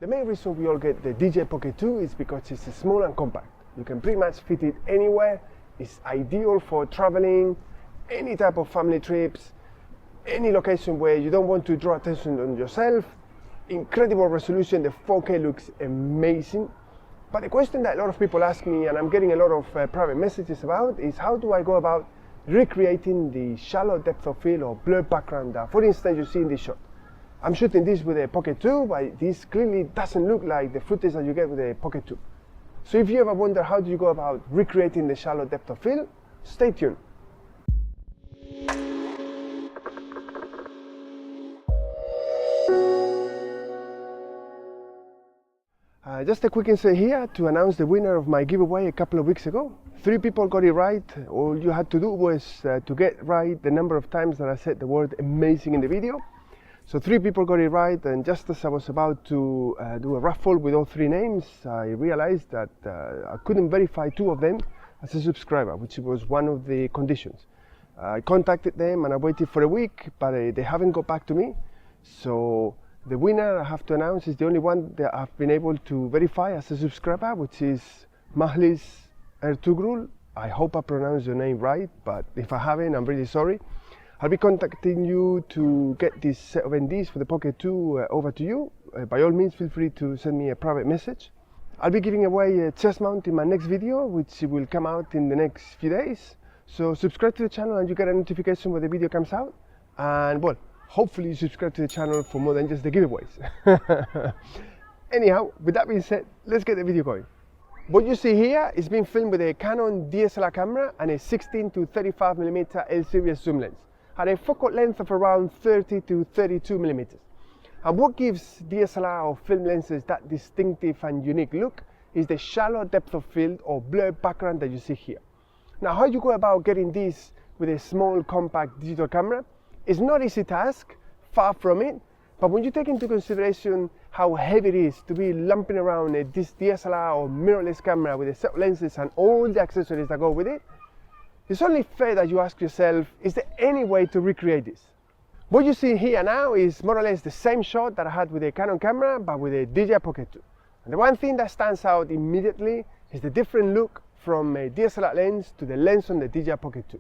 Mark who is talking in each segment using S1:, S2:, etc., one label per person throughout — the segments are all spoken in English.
S1: The main reason we all get the DJI Pocket 2 is because it's small and compact. You can pretty much fit it anywhere. It's ideal for traveling, any type of family trips, any location where you don't want to draw attention on yourself. Incredible resolution, the 4K looks amazing. But the question that a lot of people ask me, and I'm getting a lot of private messages about, is how do I go about recreating the shallow depth of field or blurred background that, for instance, you see in this shot. I'm shooting this with a Pocket 2, but this clearly doesn't look like the footage that you get with a Pocket 2. So if you ever wonder how do you go about recreating the shallow depth of field, stay tuned. Just a quick insert here to announce the winner of my giveaway a couple of weeks ago. 3 people got it right. All you had to do was to get right the number of times that I said the word amazing in the video. So 3 people got it right, and just as I was about to do a raffle with all 3 names, I realized that I couldn't verify 2 of them as a subscriber, which was one of the conditions. I contacted them and I waited for a week, but they haven't got back to me. So the winner, I have to announce, is the only one that I've been able to verify as a subscriber, which is Mahlis Ertugrul. I hope I pronounced your name right, but if I haven't, I'm really sorry. I'll be contacting you to get this set of NDs for the Pocket 2 over to you. By all means, feel free to send me a private message. I'll be giving away a chest mount in my next video, which will come out in the next few days. So subscribe to the channel and you get a notification when the video comes out. And well, hopefully you subscribe to the channel for more than just the giveaways. Anyhow, with that being said, let's get the video going. What you see here is being filmed with a Canon DSLR camera and a 16 to 35mm L-series zoom lens, at a focal length of around 30 to 32mm. And what gives DSLR or film lenses that distinctive and unique look is the shallow depth of field or blurred background that you see here. Now, how you go about getting this with a small compact digital camera is not an easy task, far from it, but when you take into consideration how heavy it is to be lumping around this DSLR or mirrorless camera with a set of lenses and all the accessories that go with it, it's only fair that you ask yourself, is there any way to recreate this? What you see here now is more or less the same shot that I had with a Canon camera, but with a DJI Pocket 2. And the one thing that stands out immediately is the different look from a DSLR lens to the lens on the DJI Pocket 2.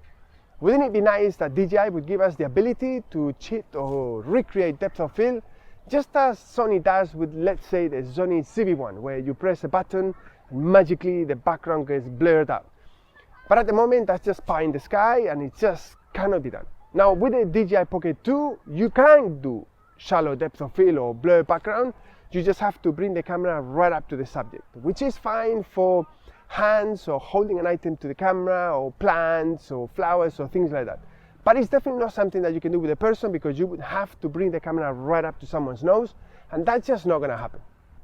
S1: Wouldn't it be nice that DJI would give us the ability to cheat or recreate depth of field, just as Sony does with, let's say, the Sony CV1, where you press a button and magically the background gets blurred out. But at the moment, that's just pie in the sky and it just cannot be done. Now, with the DJI Pocket 2, you can do shallow depth of field or blurred background. You just have to bring the camera right up to the subject, which is fine for hands or holding an item to the camera or plants or flowers or things like that. But it's definitely not something that you can do with a person, because you would have to bring the camera right up to someone's nose, and that's just not going to happen.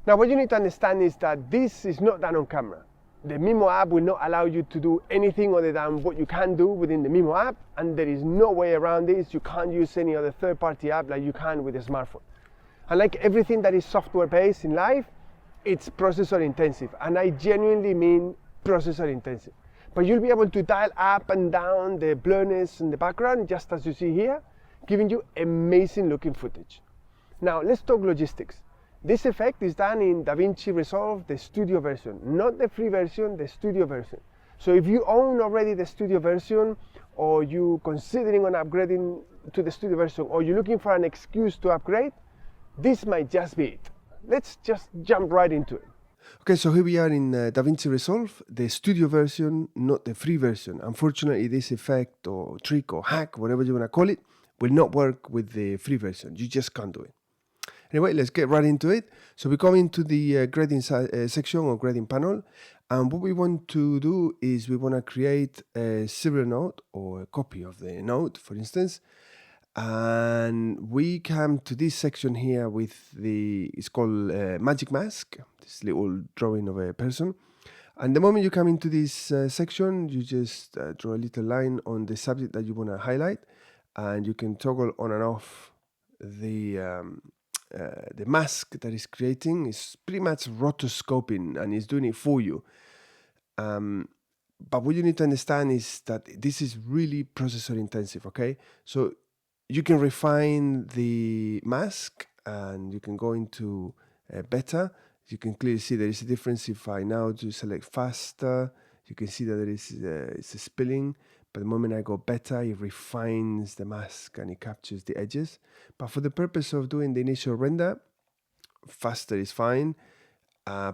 S1: Now, what you need to understand is that this is not done on camera. The Mimo app will not allow you to do anything other than what you can do within the Mimo app, and there is no way around this. You can't use any other third-party app like you can with a smartphone. And like everything that is software-based in life, it's processor intensive, and I genuinely mean processor intensive. But you'll be able to dial up and down the blurriness in the background, just as you see here, giving you amazing looking footage. Now, let's talk logistics. This effect is done in Davinci Resolve, the studio version, not the free version, the studio version. So if you own already the studio version, or you considering on upgrading to the studio version, or you're looking for an excuse to upgrade, this might just be it. Let's just jump right into it. Okay, so here we are in Davinci Resolve, the studio version, not the free version. Unfortunately, this effect or trick or hack, whatever you want to call it, will not work with the free version. You just can't do it. Anyway, let's get right into it. So we come into the grading section or grading panel. And what we want to do is we want to create a serial note or a copy of the note, for instance. And we come to this section here with it's called Magic Mask, this little drawing of a person. And the moment you come into this section, you just draw a little line on the subject that you want to highlight. And you can toggle on and off the mask that is creating. Is pretty much rotoscoping and it's doing it for you. But what you need to understand is that this is really processor intensive, okay? So you can refine the mask and you can go into better. You can clearly see there is a difference. If I now do select faster, you can see that there is it's a spilling. But the moment I go better, it refines the mask and it captures the edges. But for the purpose of doing the initial render, faster is fine.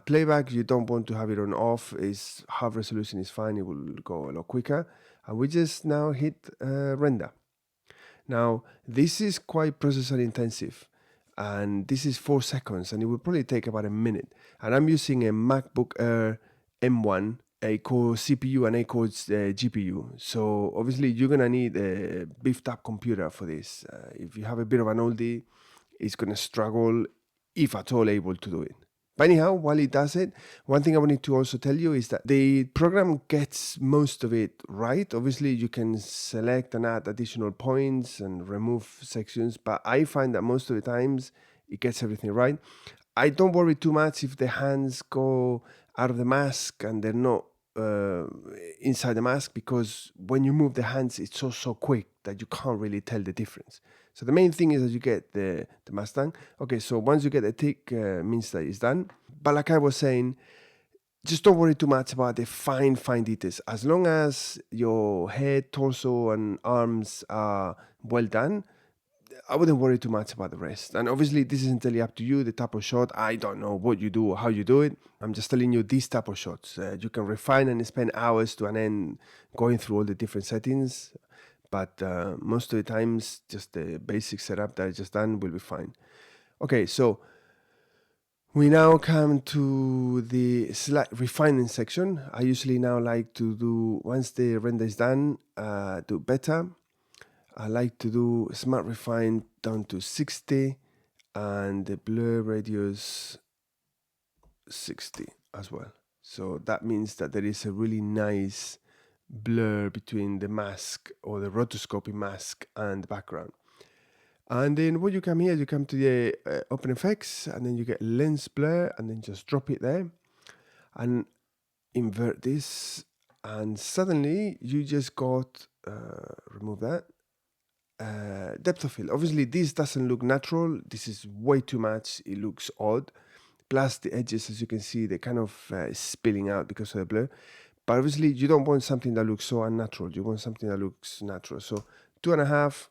S1: Playback, you don't want to have it on off. Is half resolution is fine. It will go a lot quicker. And we just now hit render. Now, this is quite processor intensive, and this is 4 seconds, and it will probably take about a minute. And I'm using a MacBook Air M1, 8-core CPU and 8-core GPU. So obviously you're gonna need a beefed up computer for this. If you have a bit of an oldie, it's gonna struggle, if at all able to do it. But anyhow, while it does it, one thing I wanted to also tell you is that the program gets most of it right. Obviously, you can select and add additional points and remove sections, but I find that most of the times it gets everything right. I don't worry too much if the hands go out of the mask and they're not inside the mask, because when you move the hands, it's so quick that you can't really tell the difference. So the main thing is that you get the mask done. Okay, so once you get the tick, means that it's done. But like I was saying, just don't worry too much about the fine details. As long as your head, torso, and arms are well done, I wouldn't worry too much about the rest. And obviously, this is entirely up to you, the type of shot. I don't know what you do or how you do it. I'm just telling you these type of shots. You can refine and spend hours to an end going through all the different settings. But most of the times, just the basic setup that I just done will be fine. Okay, so we now come to the slight refining section. I usually now like to do, once the render is done, do better. I like to do smart refine down to 60 and the blur radius 60 as well. So that means that there is a really nice blur between the mask or the rotoscoping mask and the background. And then when you come here, you come to the open effects, and then you get lens blur, and then just drop it there and invert this, and suddenly you just got remove that depth of field. Obviously this doesn't look natural. This is way too much. It looks odd. Plus the edges, as you can see, they're kind of spilling out because of the blur. But obviously you don't want something that looks so unnatural. You want something that looks natural. So 2.5,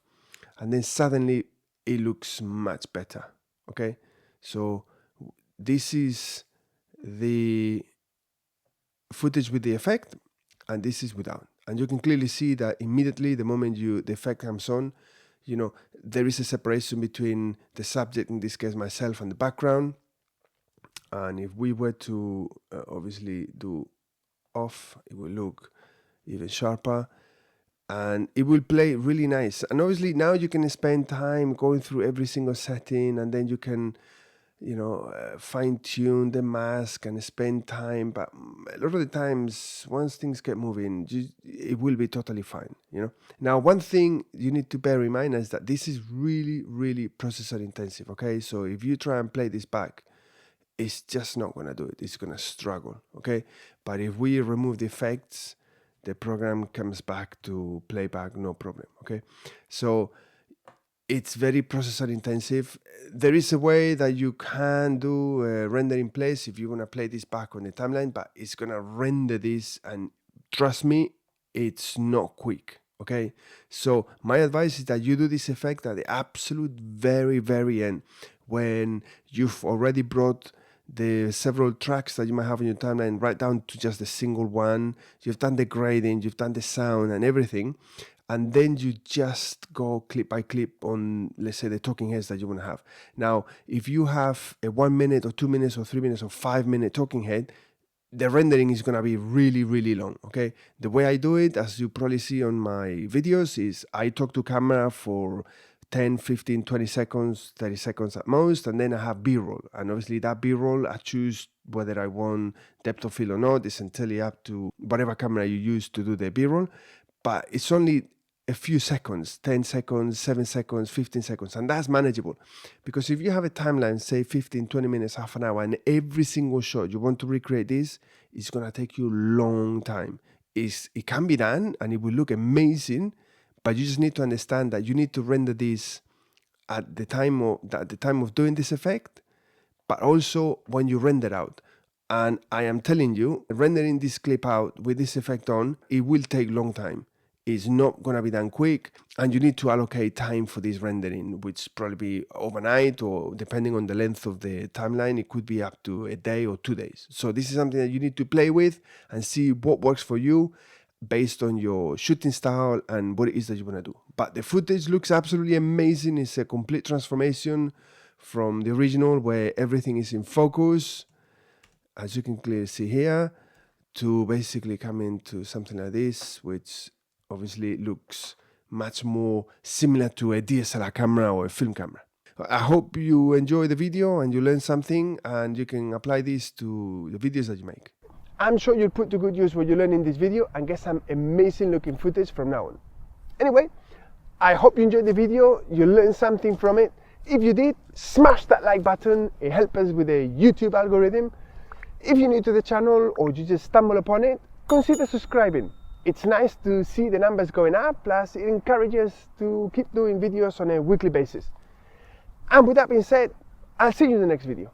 S1: and then suddenly it looks much better. Okay, so this is the footage with the effect, and this is without. And you can clearly see that immediately the moment the effect comes on, there is a separation between the subject, in this case myself, and the background. And if we were to obviously do off, it will look even sharper, and it will play really nice. And obviously now you can spend time going through every single setting, and then you can fine tune the mask and spend time. But a lot of the times, once things get moving, it will be totally fine. Now, one thing you need to bear in mind is that this is really, really processor intensive. Okay, so if you try and play this back, it's just not going to do it. It's going to struggle. Okay, but if we remove the effects, the program comes back to playback, no problem. Okay, so it's very processor intensive. There is a way that you can do a render in place if you want to play this back on the timeline, but it's going to render this, and trust me, it's not quick. Okay, so my advice is that you do this effect at the absolute very, very end, when you've already brought the several tracks that you might have on your timeline right down to just a single one. You've done the grading, you've done the sound and everything, and then you just go clip by clip on, let's say, the talking heads that you want to have. Now, if you have a 1 minute or 2 minutes or 3 minutes or 5 minute talking head, the rendering is going to be really, really long. Okay, the way I do it, as you probably see on my videos, is I talk to camera for 10, 15, 20 seconds, 30 seconds at most, and then I have B-roll. And obviously that B-roll, I choose whether I want depth of field or not. It's entirely up to whatever camera you use to do the B-roll. But it's only a few seconds, 10 seconds, 7 seconds, 15 seconds, and that's manageable. Because if you have a timeline, say 15, 20 minutes, half an hour, and every single shot you want to recreate this, it's going to take you a long time. It can be done, and it will look amazing, but you just need to understand that you need to render this at the time of doing this effect, but also when you render out. And I am telling you, rendering this clip out with this effect on, it will take a long time. It's not going to be done quick, and you need to allocate time for this rendering, which probably be overnight, or depending on the length of the timeline, it could be up to a day or 2 days. So this is something that you need to play with and see what works for you based on your shooting style and what it is that you want to do. But the footage looks absolutely amazing. It's a complete transformation from the original, where everything is in focus, as you can clearly see here, to basically come into something like this, which obviously looks much more similar to a DSLR camera or a film camera. I hope you enjoy the video and you learn something, and you can apply this to the videos that you make. I'm sure you'll put to good use what you learn in this video and get some amazing looking footage from now on. Anyway, I hope you enjoyed the video, you learned something from it. If you did, smash that like button, it helps us with the YouTube algorithm. If you're new to the channel or you just stumble upon it, consider subscribing. It's nice to see the numbers going up, plus it encourages to keep doing videos on a weekly basis. And with that being said, I'll see you in the next video.